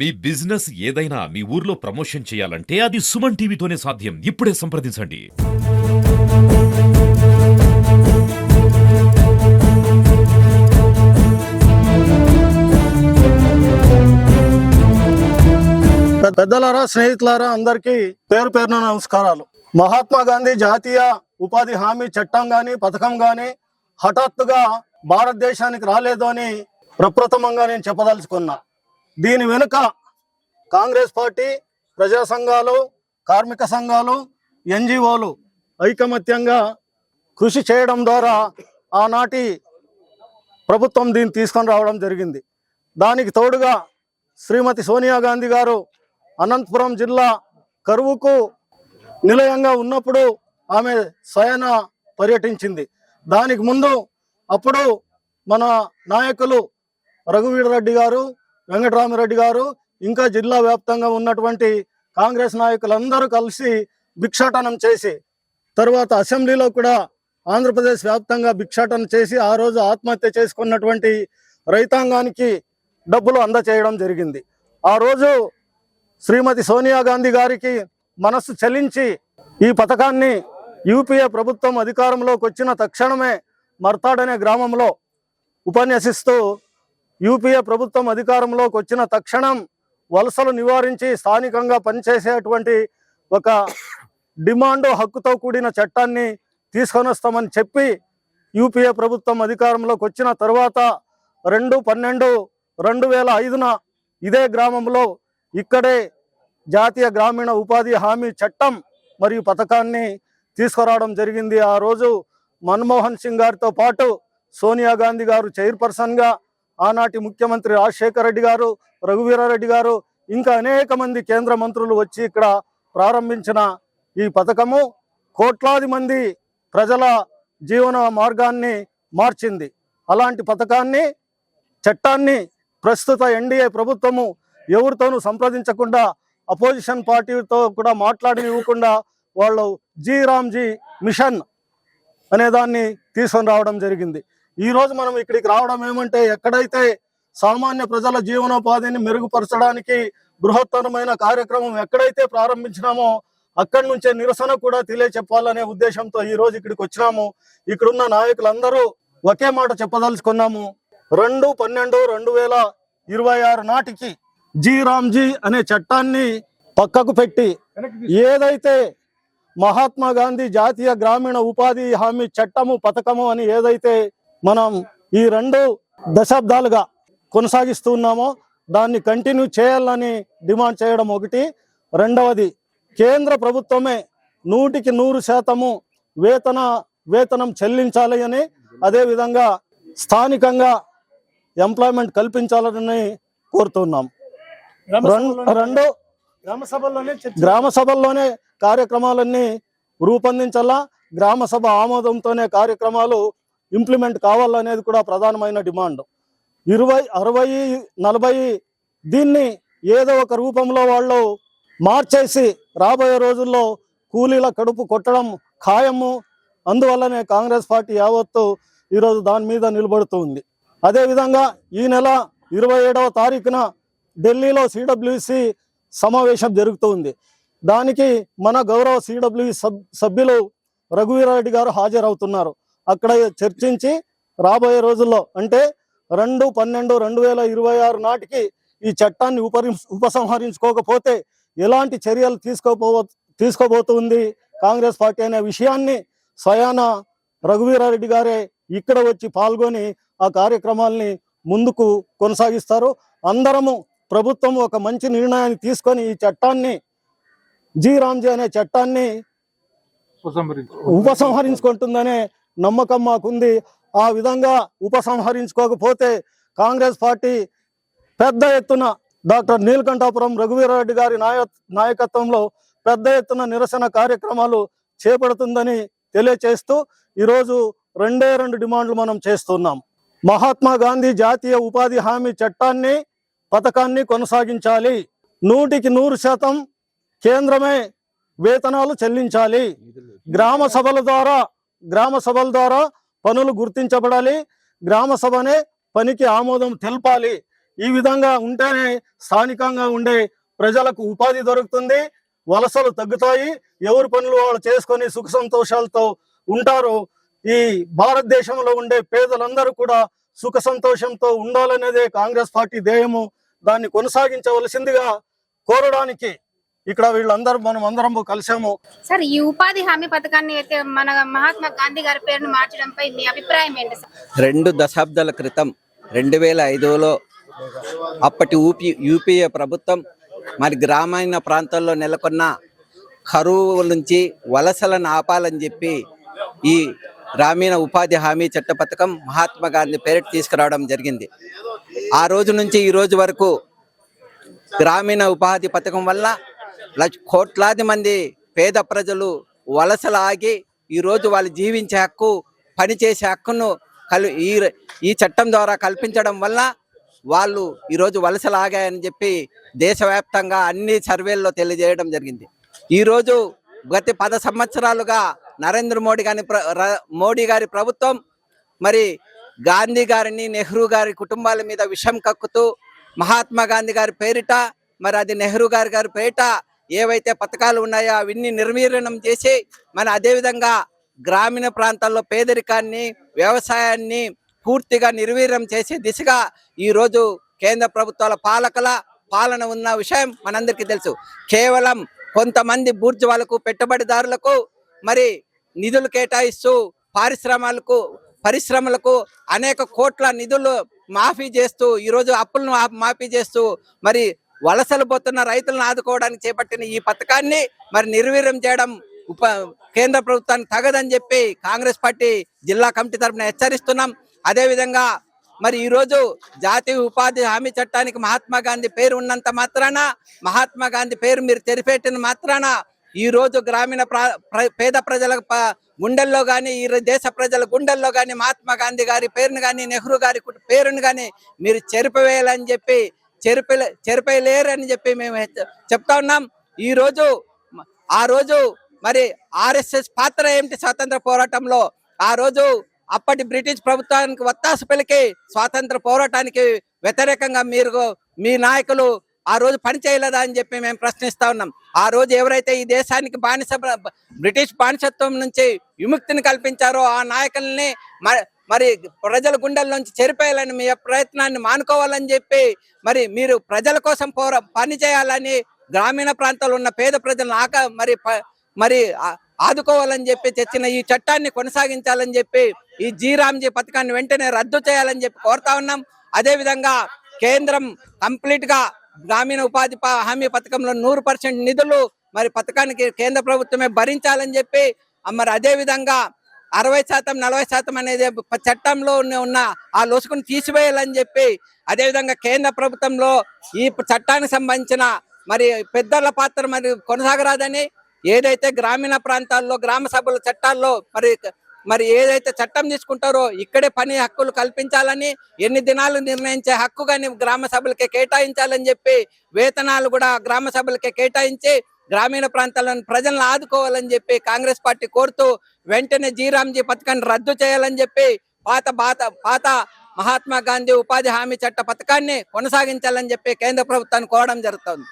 మీ business ఏదైనా మీ ఊర్లో promotion చేయాలంటే అది సుమన్ టీవీతోనే సాధ్యం. ఇప్పుడే సంప్రదించండి. పెద్దలారా, స్నేహితులారా, అందరికీ పేరు పేరున నమస్కారాలు. మహాత్మా గాంధీ జాతీయ ఉపాధి హామీ చట్టం గాని పథకం గాని హఠాత్తుగా భారతదేశానికి రాలేదు అని ప్రప్రథమంగా నేను చెప్పదలుచుకున్నా. దీని వెనుక కాంగ్రెస్ పార్టీ, ప్రజా సంఘాలు, కార్మిక సంఘాలు, ఎన్జిఓలు ఐకమత్యంగా కృషి చేయడం ద్వారా ఆనాటి ప్రభుత్వం దీన్ని తీసుకొని రావడం జరిగింది. దానికి తోడుగా శ్రీమతి సోనియా గాంధీ గారు అనంతపురం జిల్లా కరువుకు నిలయంగా ఉన్నప్పుడు ఆమె స్వయాన పర్యటించింది. దానికి ముందు అప్పుడు మన నాయకులు రఘువీరారెడ్డి గారు, వెంకటరామిరెడ్డి గారు, ఇంకా జిల్లా వ్యాప్తంగా ఉన్నటువంటి కాంగ్రెస్ నాయకులందరూ కలిసి భిక్షాటనం చేసి, తర్వాత అసెంబ్లీలో కూడా ఆంధ్రప్రదేశ్ వ్యాప్తంగా భిక్షాటన చేసి ఆ రోజు ఆత్మహత్య చేసుకున్నటువంటి రైతాంగానికి డబ్బులు అందచేయడం జరిగింది. ఆ రోజు శ్రీమతి సోనియా గాంధీ గారికి మనస్సు చలించి ఈ పథకాన్ని యూపీఏ ప్రభుత్వం అధికారంలోకి వచ్చిన తక్షణమే మర్తాడ్ అనే గ్రామంలో ఉపన్యసిస్తూ, యూపీఏ ప్రభుత్వం అధికారంలోకి వచ్చిన తక్షణం వలసలు నివారించి స్థానికంగా పనిచేసేటువంటి ఒక డిమాండ్ హక్కుతో కూడిన చట్టాన్ని తీసుకొని వస్తామని చెప్పి యూపీఏ ప్రభుత్వం అధికారంలోకి వచ్చిన తర్వాత 2/12/2005 ఇదే గ్రామంలో ఇక్కడే జాతీయ గ్రామీణ ఉపాధి హామీ చట్టం మరియు పథకాన్ని తీసుకురావడం జరిగింది. ఆ రోజు మన్మోహన్ సింగ్ గారితో పాటు సోనియా గాంధీ గారు చైర్పర్సన్గా, ఆనాటి ముఖ్యమంత్రి రాజశేఖర రెడ్డి గారు, రఘువీరారెడ్డి గారు, ఇంకా అనేక మంది కేంద్ర మంత్రులు వచ్చి ఇక్కడ ప్రారంభించిన ఈ పథకము కోట్లాది మంది ప్రజల జీవన మార్గాన్ని మార్చింది. అలాంటి పథకాన్ని, చట్టాన్ని ప్రస్తుత ఎన్డీఏ ప్రభుత్వము ఎవరితోనూ సంప్రదించకుండా, అపోజిషన్ పార్టీతో కూడా మాట్లాడనివ్వకుండా వాళ్ళు జీ రామ్జీ మిషన్ అనే దాన్ని తీసుకొని రావడం జరిగింది. ఈరోజు మనం ఇక్కడికి రావడం ఏమంటే, ఎక్కడైతే సామాన్య ప్రజల జీవనోపాధిని మెరుగుపరచడానికి బృహత్తరమైన కార్యక్రమం ఎక్కడైతే ప్రారంభించినామో అక్కడి నుంచే నిరసన కూడా తెలియచెప్పాలనే ఉద్దేశంతో ఈ రోజు ఇక్కడికి వచ్చినాము. ఇక్కడున్న నాయకులందరూ ఒకే మాట చెప్పదలుచుకున్నాము. 2/12/2026 నాటికి జీ రామ్జీ అనే చట్టాన్ని పక్కకు పెట్టి, ఏదైతే మహాత్మా గాంధీ జాతీయ గ్రామీణ ఉపాధి హామీ చట్టము పథకము అని ఏదైతే మనం ఈ 2 దశాబ్దాలుగా కొనసాగిస్తున్నామో దాన్ని కంటిన్యూ చేయాలని డిమాండ్ చేయడం ఒకటి. రెండవది, కేంద్ర ప్రభుత్వమే 100% వేతనం చెల్లించాలి అని, అదేవిధంగా స్థానికంగా ఎంప్లాయ్మెంట్ కల్పించాలని కోరుతున్నాం. రెండు, గ్రామ సభల్లోనే కార్యక్రమాలన్నీ రూపొందించాలా, గ్రామ సభ ఆమోదంతోనే కార్యక్రమాలు ఇంప్లిమెంట్ కావాలనేది కూడా ప్రధానమైన డిమాండ్. 20, 60, 40 దీన్ని ఏదో ఒక రూపంలో వాళ్ళు మార్చేసి రాబోయే రోజుల్లో కూలీల కడుపు కొట్టడం ఖాయము. అందువల్లనే కాంగ్రెస్ పార్టీ యావత్తు ఈరోజు దాని మీద నిలబడుతుంది. అదేవిధంగా ఈ నెల 27వ తారీఖున ఢిల్లీలో సిడబ్ల్యూసి సమావేశం జరుగుతుంది. దానికి మన గౌరవ సిడబ్ల్యూసి సభ్యులు రఘువీరారెడ్డి గారు హాజరవుతున్నారు. అక్కడ చర్చించి రాబోయే రోజుల్లో అంటే 2/12/2026 నాటికి ఈ చట్టాన్ని ఉపసంహరించుకోకపోతే ఎలాంటి చర్యలు తీసుకోబోతుంది కాంగ్రెస్ పార్టీ అనే విషయాన్ని స్వయాన రఘువీరారెడ్డి గారే ఇక్కడ వచ్చి పాల్గొని ఆ కార్యక్రమాల్ని ముందుకు కొనసాగిస్తారు. అందరము ప్రభుత్వం ఒక మంచి నిర్ణయాన్ని తీసుకొని ఈ చట్టాన్ని, జీ రామ్జీ అనే చట్టాన్ని ఉపసంహరించుకుంటుందనే నమ్మకం మాకుంది. ఆ విధంగా ఉపసంహరించుకోకపోతే కాంగ్రెస్ పార్టీ పెద్ద ఎత్తున డాక్టర్ నీలకంఠాపురం రఘువీరారెడ్డి గారి నాయకత్వంలో పెద్ద ఎత్తున నిరసన కార్యక్రమాలు చేపడుతుందని తెలియచేస్తూ ఈరోజు 2 డిమాండ్లు మనం చేస్తున్నాం. మహాత్మా గాంధీ జాతీయ ఉపాధి హామీ చట్టాన్ని, పథకాన్ని కొనసాగించాలి. 100% కేంద్రమే వేతనాలు చెల్లించాలి. గ్రామ సభల ద్వారా పనులు గుర్తించబడాలి. గ్రామ సభనే పనికి ఆమోదం తెలపాలి. ఈ విధంగా ఉంటేనే స్థానికంగా ఉండే ప్రజలకు ఉపాధి దొరుకుతుంది, వలసలు తగ్గుతాయి, ఎవరి పనులు వాళ్ళు చేసుకొని సుఖ సంతోషాలతో ఉంటారు. ఈ భారతదేశంలో ఉండే పేదలందరూ కూడా సుఖ సంతోషంతో ఉండాలనేదే కాంగ్రెస్ పార్టీ ధ్యేయము. దాన్ని కొనసాగించవలసిందిగా కోరడానికి ఇక్కడ వీళ్ళందరూ మనం అందరం కలిసాము. సార్, ఈ ఉపాధి హామీ పథకాన్ని అయితే మన మహాత్మా గాంధీ గారి పేరును మార్చడంపై మీ అభిప్రాయం ఏంటి సార్? 2 దశాబ్దాల క్రితం 2005లో అప్పటి యూపీఏ ప్రభుత్వం మరి గ్రామీణ ప్రాంతాల్లో నెలకొన్న కరువు నుంచి వలసలను ఆపాలని చెప్పి ఈ గ్రామీణ ఉపాధి హామీ చట్ట పథకం మహాత్మా గాంధీ పేరిట తీసుకురావడం జరిగింది. ఆ రోజు నుంచి ఈ రోజు వరకు గ్రామీణ ఉపాధి పథకం వల్ల కోట్లాది మంది పేద ప్రజలు వలసలు ఆగి ఈరోజు వాళ్ళు జీవించే హక్కు, పనిచేసే హక్కును ఈ చట్టం ద్వారా కల్పించడం వల్ల వాళ్ళు ఈరోజు వలసలు ఆగాయని చెప్పి దేశవ్యాప్తంగా అన్ని సర్వేల్లో తెలియజేయడం జరిగింది. ఈరోజు గత 10 సంవత్సరాలుగా నరేంద్ర మోడీ గారి ప్రభుత్వం మరి గాంధీ గారిని, నెహ్రూ గారి కుటుంబాల మీద విషం కక్కుతూ మహాత్మా గాంధీ గారి పేరిట మరి అది నెహ్రూ గారి పేరిట ఏవైతే పథకాలు ఉన్నాయో అవన్నీ నిర్వీర్యం చేసి మరి అదేవిధంగా గ్రామీణ ప్రాంతాల్లో పేదరికాన్ని, వ్యవసాయాన్ని పూర్తిగా నిర్వీర్యం చేసే దిశగా ఈరోజు కేంద్ర ప్రభుత్వాల పాలన ఉన్న విషయం మనందరికీ తెలుసు. కేవలం కొంతమంది బూర్జువాలకు, పెట్టుబడిదారులకు మరి నిధులు కేటాయిస్తూ పరిశ్రమలకు అనేక కోట్ల నిధులు మాఫీ చేస్తూ ఈరోజు అప్పులను మాఫీ చేస్తూ మరి వలసలు పోతున్న రైతులను ఆదుకోవడానికి చేపట్టిన ఈ పథకాన్ని మరి నిర్వీర్యం చేయడం కేంద్ర ప్రభుత్వానికి తగదని చెప్పి కాంగ్రెస్ పార్టీ జిల్లా కమిటీ తరఫున హెచ్చరిస్తున్నాం. అదేవిధంగా మరి ఈరోజు జాతీయ ఉపాధి హామీ చట్టానికి మహాత్మా గాంధీ పేరు ఉన్నంత మాత్రాన, మహాత్మా గాంధీ పేరు మీరు తెరిపెట్టిన మాత్రాన ఈరోజు గ్రామీణ పేద ప్రజల గుండెల్లో కానీ, ఈ దేశ ప్రజల గుండెల్లో కానీ మహాత్మా గాంధీ గారి పేరును కానీ, నెహ్రూ గారి పేరును కానీ మీరు చెరిపివేయాలని చెప్పి చెరిపేయలేరని చెప్పి మేము చెప్తా ఉన్నాం. ఆ రోజు మరి ఆర్ఎస్ఎస్ పాత్ర ఏమిటి స్వాతంత్ర పోరాటంలో? ఆ రోజు అప్పటి బ్రిటిష్ ప్రభుత్వానికి వత్తాసు పలికి స్వాతంత్ర పోరాటానికి వ్యతిరేకంగా మీ నాయకులు ఆ రోజు పని చేయలేదా అని చెప్పి మేము ప్రశ్నిస్తా ఉన్నాం. ఆ రోజు ఎవరైతే ఈ దేశానికి బ్రిటిష్ బానిసత్వం నుంచి విముక్తిని కల్పించారో ఆ నాయకుల్ని మరి ప్రజల గుండెల నుంచి చెరిపేయాలని మీ ప్రయత్నాన్ని మానుకోవాలని చెప్పి మరి మీరు ప్రజల కోసం పని చేయాలని, గ్రామీణ ప్రాంతాల్లో ఉన్న పేద ప్రజలను మరి ఆదుకోవాలని చెప్పి తెచ్చిన ఈ చట్టాన్ని కొనసాగించాలని చెప్పి ఈ జీరామ్జీ పథకాన్ని వెంటనే రద్దు చేయాలని చెప్పి కోరుతా ఉన్నాం. అదేవిధంగా కేంద్రం కంప్లీట్ గా గ్రామీణ ఉపాధి హామీ పథకంలో 100% నిధులు మరి పథకానికి కేంద్ర ప్రభుత్వమే భరించాలని చెప్పి మరి అదేవిధంగా 60% 40% అనేది చట్టంలో ఉన్న ఆ లొసుకుని తీసివేయాలని చెప్పి అదేవిధంగా కేంద్ర ప్రభుత్వంలో ఈ చట్టానికి సంబంధించిన మరి పెద్దల పాత్ర మరి కొనసాగరాదని, ఏదైతే గ్రామీణ ప్రాంతాల్లో గ్రామ సభల చట్టాల్లో మరి ఏదైతే చట్టం తీసుకుంటారో ఇక్కడే పని హక్కులు కల్పించాలని, ఎన్ని దినాలు నిర్ణయించే హక్కు కానీ గ్రామ సభలకే కేటాయించాలని చెప్పి వేతనాలు కూడా గ్రామ సభలకే కేటాయించి గ్రామీణ ప్రాంతాలను ప్రజలను ఆదుకోవాలని చెప్పి కాంగ్రెస్ పార్టీ కోరుతూ వెంటనే జీరామ్జీ పథకాన్ని రద్దు చేయాలని చెప్పి పాత మహాత్మా గాంధీ ఉపాధి హామీ చట్ట పథకాన్ని కొనసాగించాలని చెప్పి కేంద్ర ప్రభుత్వాన్ని కోరడం జరుగుతుంది.